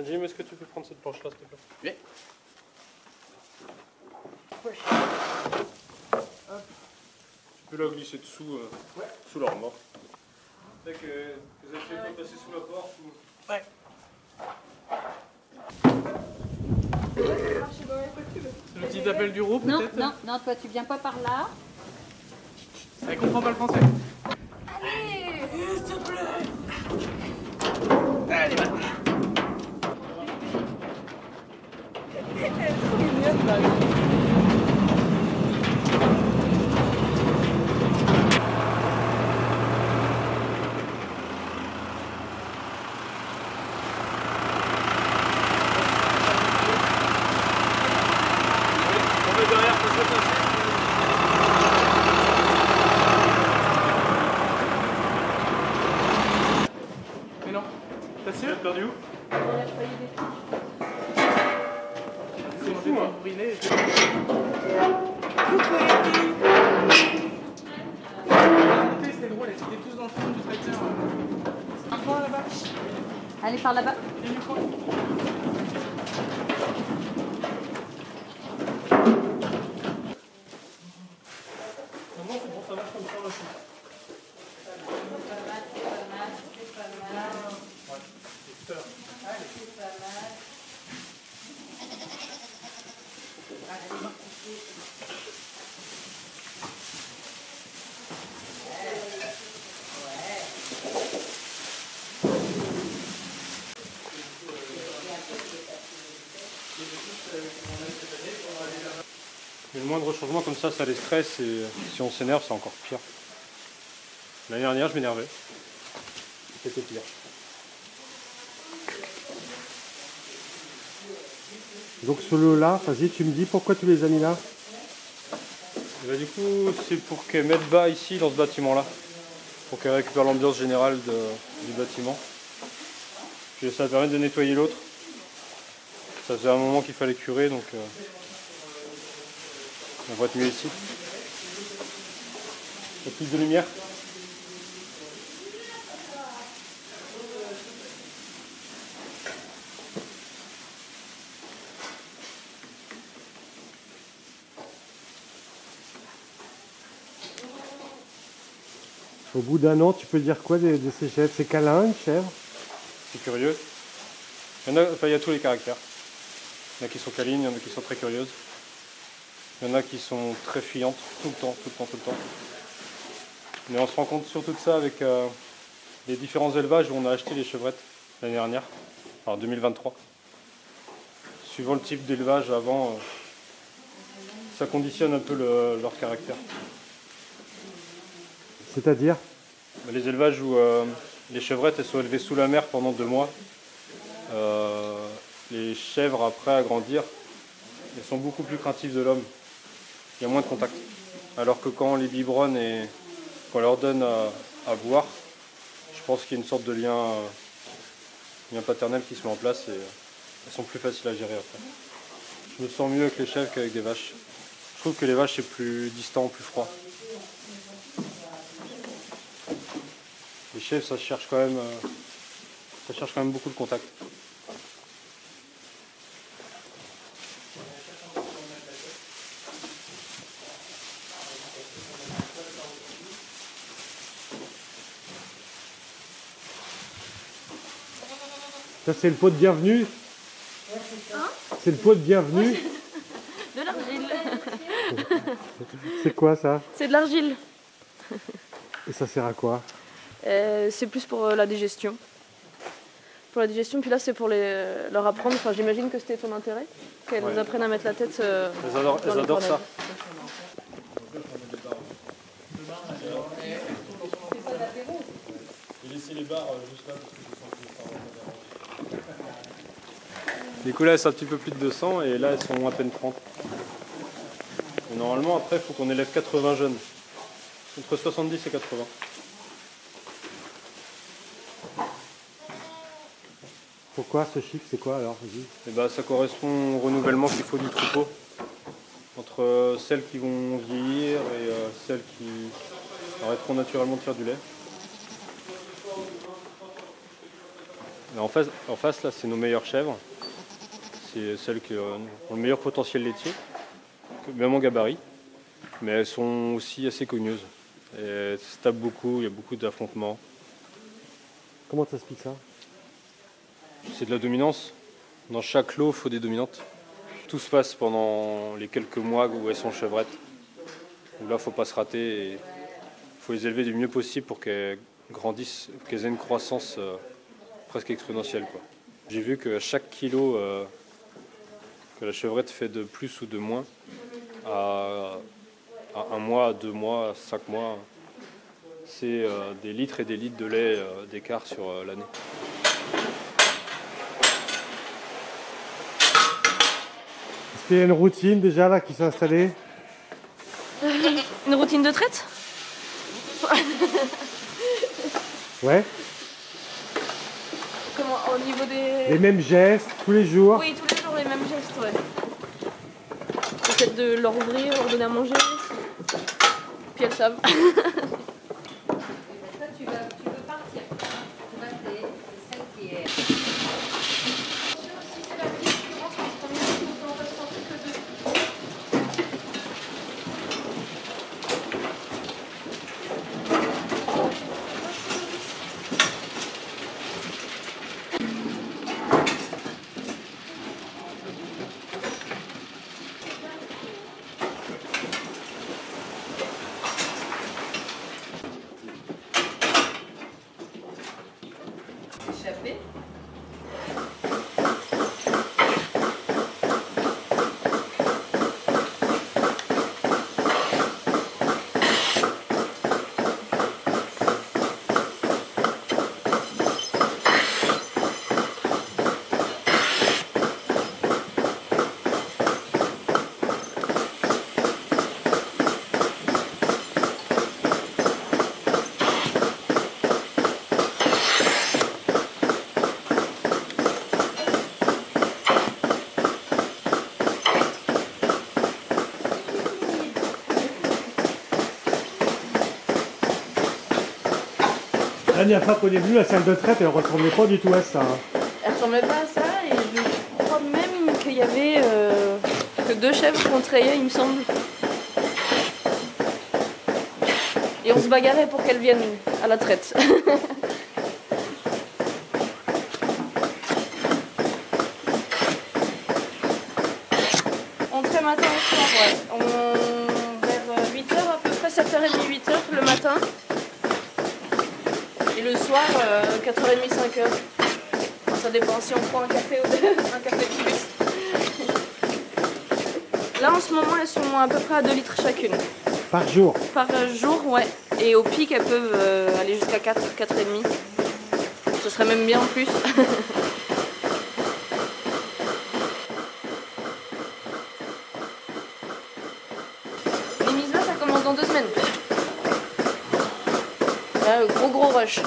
Jim, est-ce que tu peux prendre cette planche-là, s'il te plaît? Oui. Tu peux la glisser dessous, sous la remorque. Dès que vous avez fait passer sous la porte ou... Ouais. C'est le petit appel du roue, peut-être? Non, toi tu viens pas par là. Elle comprend pas le français. Allez, s'il te plaît. Allez, va. Elle est trop mignonne, là. Mais non. T'as sûr? T'as perdu où? C'est fou, hein. Brûlé. Coucou les filles. C'était drôle, elles étaient tous dans le fond du tracteur. Un point là-bas. Allez par là-bas. Il y a du coin. Non, c'est bon, ça marche comme ça aussi. Mais le moindre changement comme ça les stresse et si on s'énerve, c'est encore pire. L'année dernière, je m'énervais. C'était pire. Donc ce lot-là, vas-y, tu me dis pourquoi tu les as mis là? Et bah, du coup, c'est pour qu'elles mettent bas ici, dans ce bâtiment-là. Pour qu'elles récupèrent l'ambiance générale du bâtiment. Puis ça va permettre de nettoyer l'autre. Ça faisait un moment qu'il fallait curer, donc on va être mieux ici. Il y a plus de lumière. Au bout d'un an, tu peux dire quoi de ces chèvres? C'est câlin, une chèvre? C'est curieux. Il y a tous les caractères. Il y en a qui sont câlines, il y en a qui sont très curieuses. Il y en a qui sont très fuyantes, tout le temps. Mais on se rend compte surtout de ça avec les différents élevages où on a acheté les chevrettes l'année dernière, en 2023. Suivant le type d'élevage avant, ça conditionne un peu leur caractère. C'est-à-dire? Les élevages où les chevrettes elles sont élevées sous la mer pendant 2 mois, les chèvres après à grandir, elles sont beaucoup plus craintives de l'homme. Il y a moins de contact. Alors que quand on les biberonne et qu'on leur donne à boire, je pense qu'il y a une sorte de lien paternel qui se met en place et elles sont plus faciles à gérer après. Je me sens mieux avec les chèvres qu'avec des vaches. Je trouve que les vaches c'est plus distant, plus froid. Les chèvres ça cherche quand même beaucoup de contact. Ça c'est le pot de bienvenue? Hein? C'est le pot de bienvenue? De l'argile. C'est quoi ça? C'est de l'argile. Et ça sert à quoi? C'est plus pour la digestion. Pour la digestion, puis là c'est pour leur apprendre, enfin j'imagine que c'était ton intérêt, qu'elles nous apprennent à mettre la tête Elles adorent ça. J'ai laissé les barres juste là parce que je sens que les coups là elles sont un petit peu plus de 200 et là elles sont à peine 30. Et normalement après il faut qu'on élève 80 jeunes. Entre 70 et 80. Pourquoi ce chiffre? C'est quoi alors? Et bah, ça correspond au renouvellement qu'il faut du troupeau. Entre celles qui vont vieillir et celles qui arrêteront naturellement de faire du lait. Et en face là, c'est nos meilleures chèvres. C'est celles qui ont le meilleur potentiel laitier, même en gabarit. Mais elles sont aussi assez cogneuses. Et elles se tapent beaucoup, il y a beaucoup d'affrontements. Comment t'expliques ça? C'est de la dominance. Dans chaque lot, il faut des dominantes. Tout se passe pendant les quelques mois où elles sont chevrettes. Où là, il ne faut pas se rater. Et il faut les élever du mieux possible pour qu'elles grandissent, qu'elles aient une croissance presque exponentielle, quoi. J'ai vu qu'à chaque kilo que la chevrette fait de plus ou de moins, à 1 mois, à 2 mois, à 5 mois, c'est des litres et des litres de lait d'écart sur l'année. Est-ce qu'il y a une routine déjà là qui s'est installée? Une routine de traite? Ouais. Comment, au niveau des... Les mêmes gestes tous les jours? Oui, tous les jours les mêmes gestes, ouais. Peut-être de leur ouvrir, leur donner à manger. Puis elles savent. Toi, tu veux partir. Tu vas c'est celle qui est. Échappé. La dernière fois qu'on est venu, la salle de traite, elle ressemblait pas du tout à ça. Elle ressemblait pas à ça et je crois même qu'il y avait que 2 chèvres qu'on trayait, il me semble. Et on se bagarrait pour qu'elles viennent à la traite. On traite matin et soir, ouais. Vers 8h à peu près, 7h30, 8h le matin. Et le soir, 4h30, 5h. Ça dépend si on prend un café ou un café de plus. Là, en ce moment, elles sont à peu près à 2 litres chacune. Par jour? Par jour, ouais. Et au pic, elles peuvent aller jusqu'à 4, 4,5. Ce serait même bien en plus. Les mises là, ça commence dans 2 semaines. Là, gros rush.